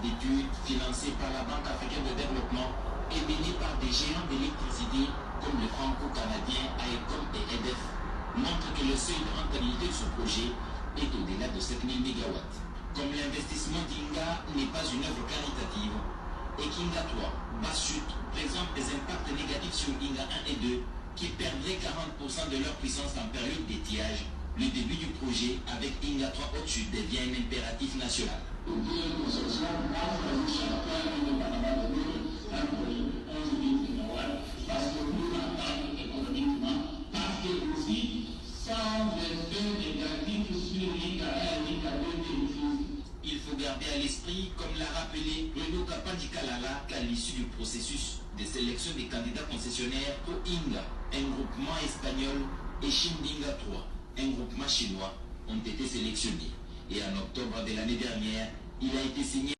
d'études financé par la Banque africaine de développement et mené par des géants d'électricité comme le franco-canadien AECOM et EDF montre que le seuil de rentabilité de ce projet est au-delà de 7000 MW. Comme l'investissement d'Inga n'est pas une œuvre caritative et qu'Inga 3, Basse-Chute, présente des impacts négatifs sur Inga 1 et 2 qui perdraient 40% de leur puissance en période d'étiage, le début du projet avec Inga 3 Haute-Chute devient un impératif national. Il faut garder à l'esprit, comme l'a rappelé Bruno Kapandi-Kalala, qu'à l'issue du processus de sélection des candidats concessionnaires pour Inga, un groupement espagnol, et Shindinga 3, un groupement chinois, ont été sélectionnés. Et en octobre de l'année dernière, il a été signé